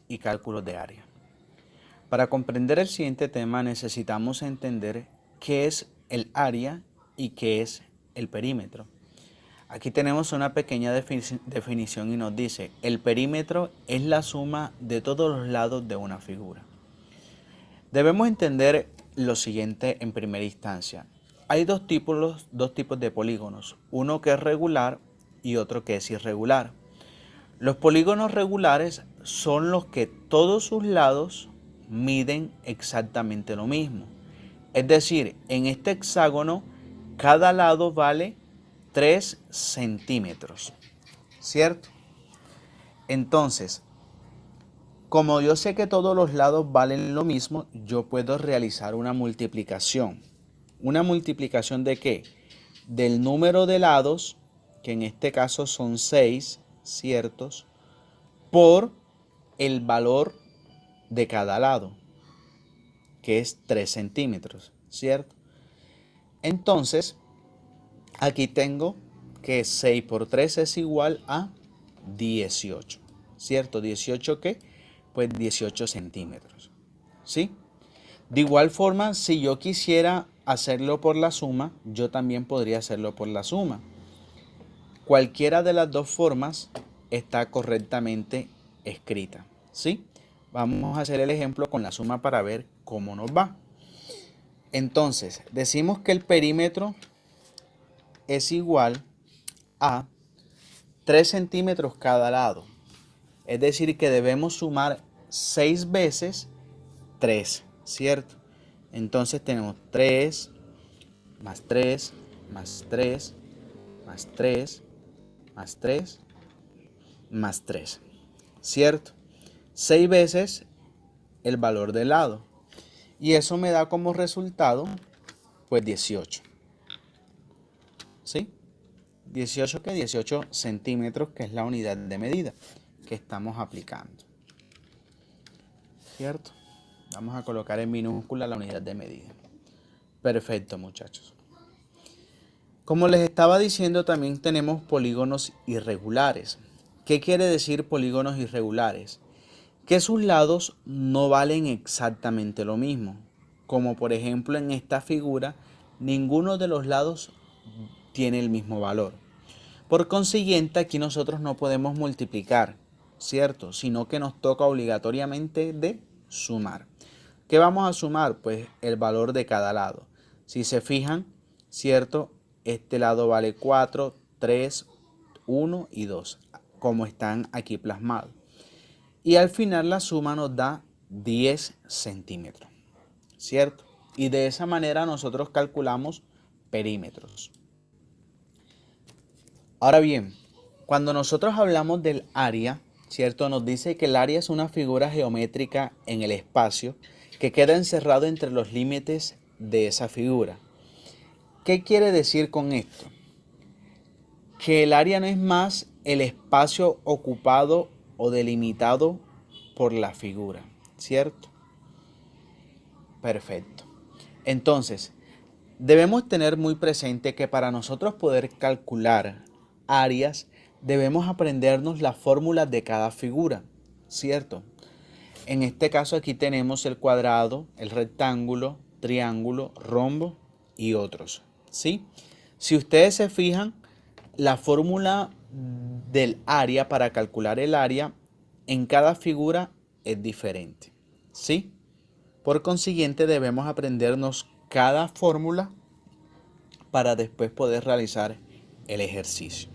y cálculos de área. Para comprender el siguiente tema necesitamos entender qué es el área y qué es el perímetro. Aquí tenemos una pequeña definición y nos dice, el perímetro es la suma de todos los lados de una figura. Debemos entender lo siguiente en primera instancia. Hay dos tipos de polígonos, uno que es regular y otro que es irregular. Los polígonos regulares son los que todos sus lados miden exactamente lo mismo. Es decir, en este hexágono cada lado vale 3 centímetros, ¿cierto? Entonces, como yo sé que todos los lados valen lo mismo, yo puedo realizar una multiplicación. ¿Una multiplicación de qué? Del número de lados, que en este caso son 6, ¿ciertos? Por el valor de cada lado, que es 3 centímetros, ¿cierto? Entonces, aquí tengo que 6 por 3 es igual a 18, ¿cierto? ¿18 qué? Pues 18 centímetros, ¿sí? De igual forma, si yo quisiera hacerlo por la suma, yo también podría hacerlo por la suma. Cualquiera de las dos formas está correctamente escrita, ¿sí? Vamos a hacer el ejemplo con la suma para ver cómo nos va. Entonces, decimos que el perímetro es igual a 3 centímetros cada lado. Es decir, que debemos sumar 6 veces 3, ¿cierto? Entonces tenemos 3, más 3, más 3, más 3, más 3, más 3, ¿cierto? 6 veces el valor del lado. Y eso me da como resultado, pues 18. ¿Sí? 18 que 18 centímetros, que es la unidad de medida que estamos aplicando. ¿Cierto? Vamos a colocar en minúscula la unidad de medida. Perfecto, muchachos. Como les estaba diciendo, también tenemos polígonos irregulares. ¿Qué quiere decir polígonos irregulares? Que sus lados no valen exactamente lo mismo. Como por ejemplo en esta figura, ninguno de los lados tiene el mismo valor. Por consiguiente, aquí nosotros no podemos multiplicar, ¿cierto? Sino que nos toca obligatoriamente de sumar. ¿Qué vamos a sumar? Pues el valor de cada lado. Si se fijan, ¿cierto? Este lado vale 4, 3, 1 y 2, como están aquí plasmados. Y al final la suma nos da 10 centímetros, ¿cierto? Y de esa manera nosotros calculamos perímetros. Ahora bien, cuando nosotros hablamos del área, ¿cierto? Nos dice que el área es una figura geométrica en el espacio que queda encerrado entre los límites de esa figura. ¿Qué quiere decir con esto? Que el área no es más el espacio ocupado o delimitado por la figura, ¿cierto? Perfecto. Entonces, debemos tener muy presente que para nosotros poder calcular áreas, debemos aprendernos las fórmulas de cada figura, ¿cierto? En este caso aquí tenemos el cuadrado, el rectángulo, triángulo, rombo y otros, ¿sí? Si ustedes se fijan, la fórmula del área para calcular el área en cada figura es diferente, ¿sí? Por consiguiente, debemos aprendernos cada fórmula para después poder realizar el ejercicio.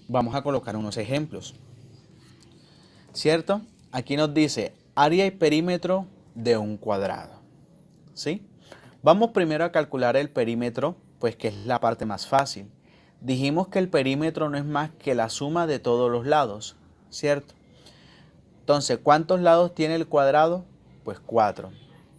Vamos a colocar unos ejemplos, ¿cierto? Aquí nos dice área y perímetro de un cuadrado, ¿sí? Vamos primero a calcular el perímetro, pues que es la parte más fácil. Dijimos que el perímetro no es más que la suma de todos los lados, ¿cierto? Entonces, ¿cuántos lados tiene el cuadrado? Pues 4.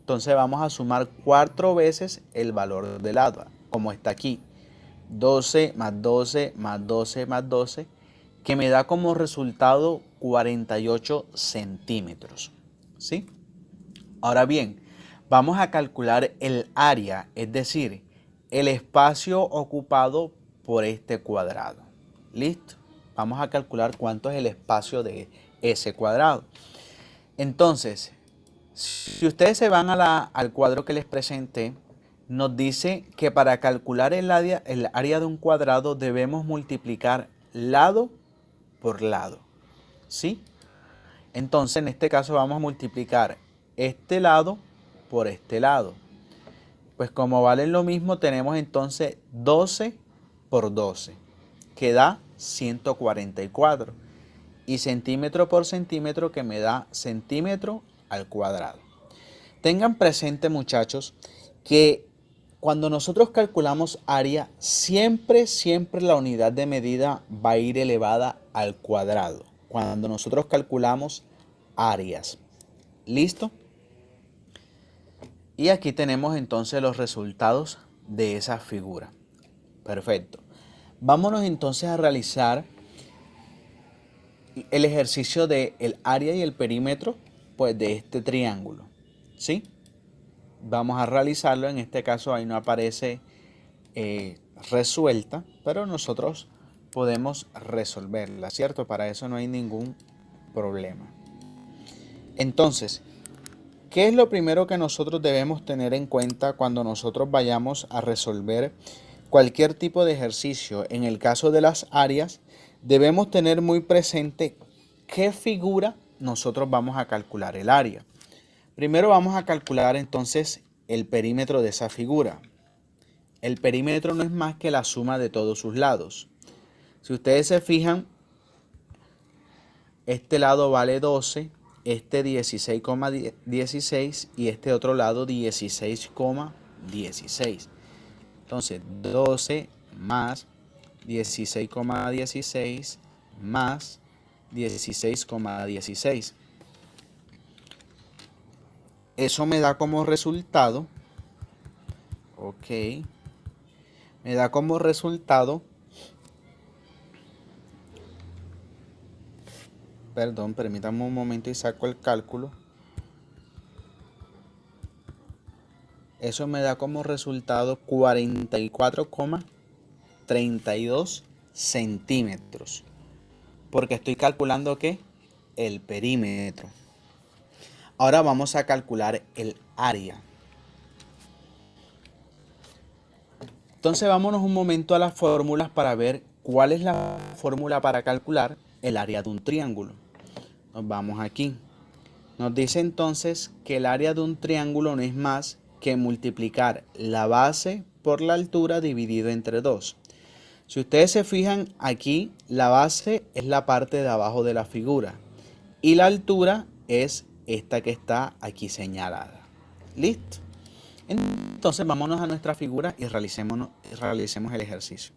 Entonces vamos a sumar 4 veces el valor del lado, como está aquí. 12 más 12 más 12 más 12, que me da como resultado 48 centímetros, ¿sí? Ahora bien, vamos a calcular el área, es decir, el espacio ocupado por este cuadrado. ¿Listo? vamos a calcular cuánto es el espacio de ese cuadrado. Entonces, si ustedes se van al cuadro que les presenté, nos dice que para calcular el área de un cuadrado debemos multiplicar lado por lado, ¿sí? Entonces, en este caso vamos a multiplicar este lado por este lado. Pues como valen lo mismo, tenemos entonces 12 por 12, que da 144. Y centímetro por centímetro, que me da centímetro al cuadrado. Tengan presente, muchachos, que cuando nosotros calculamos área, siempre la unidad de medida va a ir elevada al cuadrado. Cuando nosotros calculamos áreas. ¿Listo? Y aquí tenemos entonces los resultados de esa figura. Perfecto. Vámonos entonces a realizar el ejercicio de el área y el perímetro, pues, de este triángulo, ¿sí? Vamos a realizarlo. En este caso ahí no aparece resuelta, pero nosotros podemos resolverla, ¿cierto? Para eso no hay ningún problema. Entonces, ¿qué es lo primero que nosotros debemos tener en cuenta cuando nosotros vayamos a resolver cualquier tipo de ejercicio? En el caso de las áreas, debemos tener muy presente qué figura nosotros vamos a calcular el área. Primero vamos a calcular entonces el perímetro de esa figura. El perímetro no es más que la suma de todos sus lados. Si ustedes se fijan, este lado vale 12, este 16,16 y este otro lado 16,16. Entonces 12 más 16,16 más 16,16. Eso me da como resultado, me da como resultado, perdón, permítanme un momento y saco el cálculo. Eso me da como resultado 44,32 centímetros. Porque estoy calculando ¿qué? El perímetro. Ahora vamos a calcular el área. Entonces vámonos un momento a las fórmulas para ver cuál es la fórmula para calcular el área de un triángulo. Nos vamos aquí. Nos dice entonces que el área de un triángulo no es más que multiplicar la base por la altura dividido entre 2. Si ustedes se fijan aquí, la base es la parte de abajo de la figura y la altura es esta que está aquí señalada. ¿Listo? Entonces vámonos a nuestra figura y realicemos el ejercicio.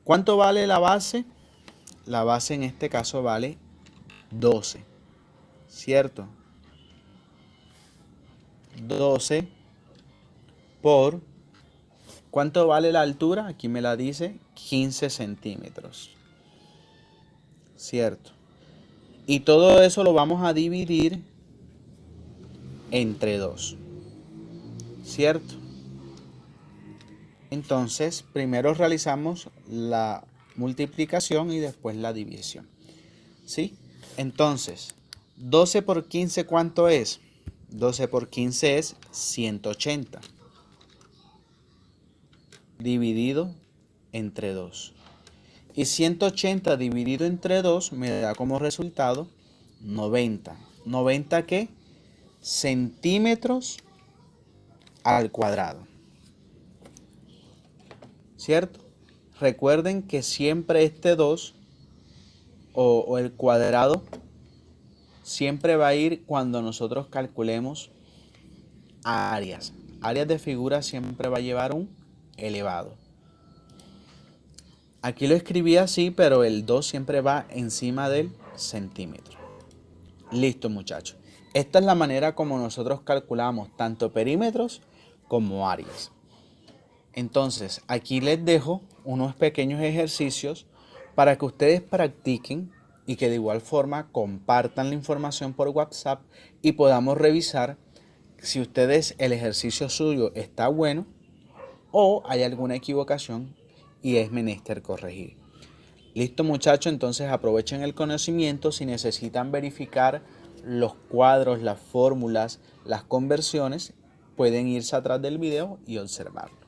¿Cuánto vale la base? La base en este caso vale 12, ¿cierto? 12 por, ¿cuánto vale la altura? Aquí me la dice 15 centímetros, ¿cierto? Y todo eso lo vamos a dividir entre 2, ¿cierto? Entonces, primero realizamos la multiplicación y después la división, ¿sí? Entonces, 12 por 15, ¿cuánto es? 12 por 15 es 180. Dividido entre 2. Y 180 dividido entre 2 me da como resultado 90. ¿90 qué? Centímetros al cuadrado. ¿Cierto? Recuerden que siempre este 2 o el cuadrado siempre va a ir cuando nosotros calculemos áreas. Áreas de figura siempre va a llevar un elevado. Aquí lo escribí así, pero el 2 siempre va encima del centímetro. Listo, muchachos. Esta es la manera como nosotros calculamos tanto perímetros como áreas. Entonces, aquí les dejo unos pequeños ejercicios para que ustedes practiquen y que de igual forma compartan la información por WhatsApp y podamos revisar si ustedes el ejercicio suyo está bueno o hay alguna equivocación y es menester corregir. Listo muchachos, entonces aprovechen el conocimiento. Si necesitan verificar los cuadros, las fórmulas, las conversiones, pueden irse atrás del video y observarlo.